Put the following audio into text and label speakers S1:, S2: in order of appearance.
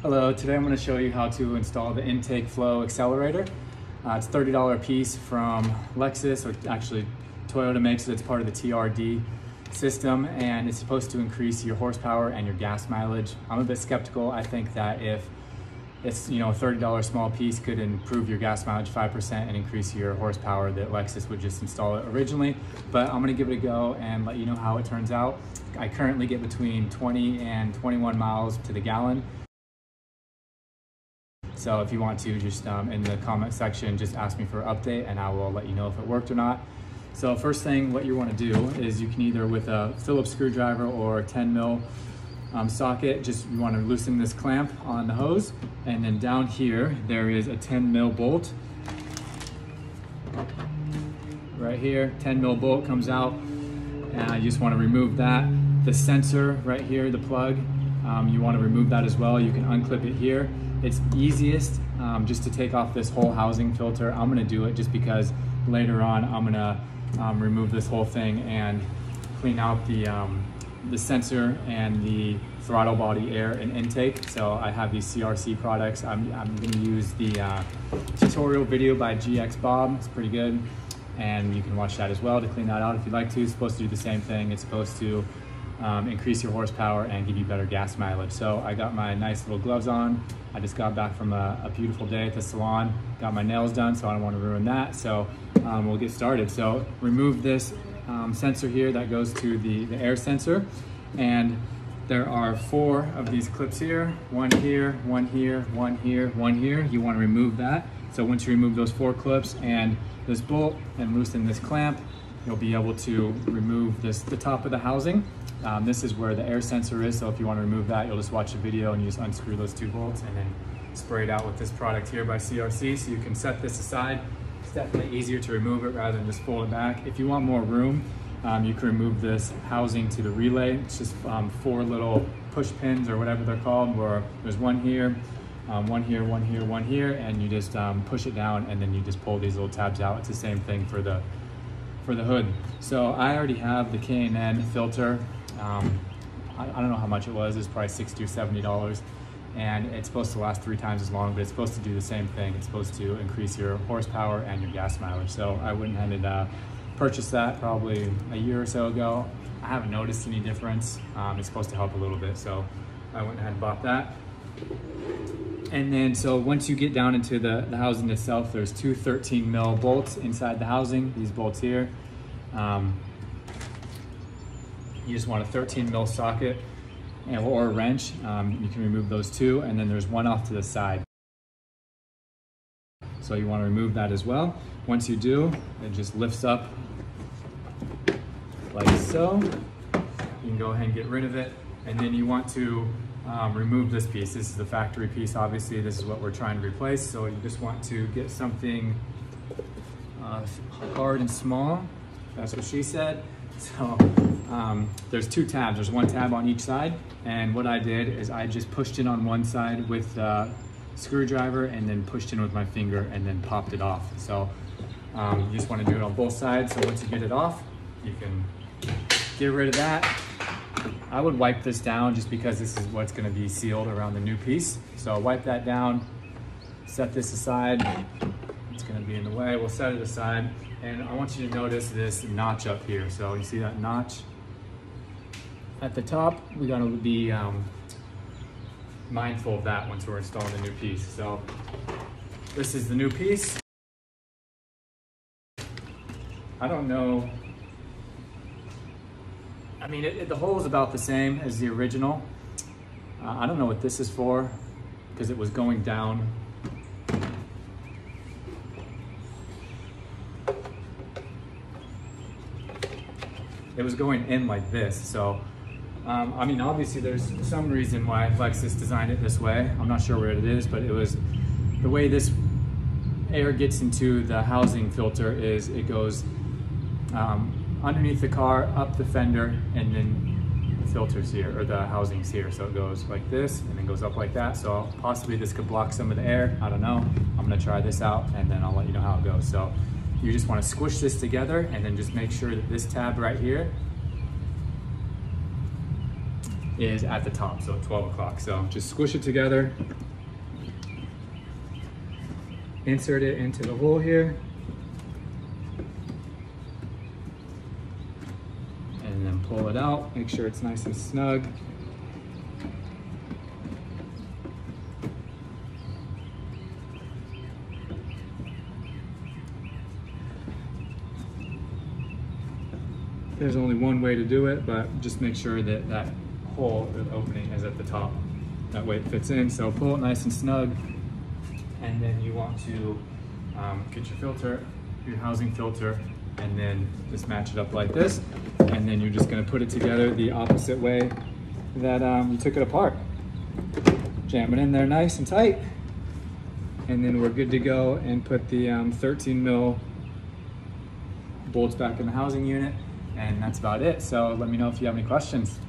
S1: Hello, today I'm going to show you how to install the intake flow accelerator. It's $30 a piece from Lexus, or actually Toyota makes it. It's part of the TRD system, and it's supposed to increase your horsepower and your gas mileage. I'm a bit skeptical. I think that if it's, a $30 small piece could improve your gas mileage 5% and increase your horsepower, that Lexus would just install it originally. But I'm going to give it a go and let you know how it turns out. I currently get between 20 and 21 miles to the gallon. So if you want to, just in the comment section, just ask me for an update and I will let you know if it worked or not. So first thing, what you want to do is you can either with a Phillips screwdriver or a 10 mil socket, you want to loosen this clamp on the hose, and then down here there is a 10 mil bolt. Right here, 10 mil bolt comes out, and you just want to remove that. The sensor right here, the plug, you want to remove that as well. You can unclip it here. It's easiest just to take off this whole housing filter. I'm gonna do it just because later on I'm gonna remove this whole thing and clean out the sensor and the throttle body air and intake. So I have these CRC products. I'm gonna use the tutorial video by GX Bob. It's pretty good, and you can watch that as well to clean that out if you'd like to. It's supposed to do the same thing. It's supposed to increase your horsepower and give you better gas mileage. So I got my nice little gloves on. I just got back from a beautiful day at the salon, got my nails done, so I don't want to ruin that. So we'll get started. So remove this sensor here that goes to the air sensor, and there are 4 of these clips here, one here, one here, one here, one here. You want to remove that. So once you remove those 4 clips and this bolt and loosen this clamp, you'll be able to remove the top of the housing. This is where the air sensor is, so if you want to remove that, you'll just watch the video and you just unscrew those 2 bolts and then spray it out with this product here by CRC. So you can set this aside. It's definitely easier to remove it rather than just fold it back. If you want more room, you can remove this housing to the relay. It's just 4 little push pins or whatever they're called, where there's one here, one here, one here, one here, and you just push it down and then you just pull these little tabs out. It's the same thing for the hood. So I already have the K&N filter. I don't know how much it was. It's probably $60 or $70, and it's supposed to last 3 times as long, but it's supposed to do the same thing. It's supposed to increase your horsepower and your gas mileage. So I went ahead and purchased that probably a year or so ago. I haven't noticed any difference. It's supposed to help a little bit, so I went ahead and bought that. And then, so once you get down into the housing itself, there's 2 13 mil bolts inside the housing, these bolts here. You just want a 13 mil socket or a wrench. You can remove those 2, and then there's one off to the side. So you want to remove that as well. Once you do, it just lifts up like so. You can go ahead and get rid of it. And then you want to remove this piece. This is the factory piece, obviously. This is what we're trying to replace. So you just want to get something hard and small. That's what she said. So there's 2 tabs. There's 1 tab on each side. And what I did is I just pushed in on one side with the screwdriver and then pushed in with my finger and then popped it off. So you just want to do it on both sides. So once you get it off, you can get rid of that. I would wipe this down just because this is what's going to be sealed around the new piece. So wipe that down, set this aside. It's going to be in the way. We'll set it aside. And I want you to notice this notch up here. So you see that notch at the top? We got to be mindful of that once we're installing the new piece. So this is the new piece. I don't know. I mean, the hole is about the same as the original. I don't know what this is for because it was going down. It was going in like this. So, I mean, obviously there's some reason why Lexus designed it this way. I'm not sure what it is, but it was the way this air gets into the housing filter is it goes underneath the car, up the fender, and then the filter's here, or the housing's here. So it goes like this and then goes up like that. So possibly this could block some of the air. I don't know. I'm gonna try this out and then I'll let you know how it goes. So you just want to squish this together and then just make sure that this tab right here is at the top, so 12 o'clock. So just squish it together, insert it into the hole here, and then pull it out, make sure it's nice and snug. There's only one way to do it, but just make sure that that hole, the opening, is at the top. That way it fits in. So pull it nice and snug, and then you want to get your filter, your housing filter, and then just match it up like this. And then you're just gonna put it together the opposite way that you took it apart. Jam it in there nice and tight, and then we're good to go and put the 13 mil bolts back in the housing unit. And that's about it. So let me know if you have any questions.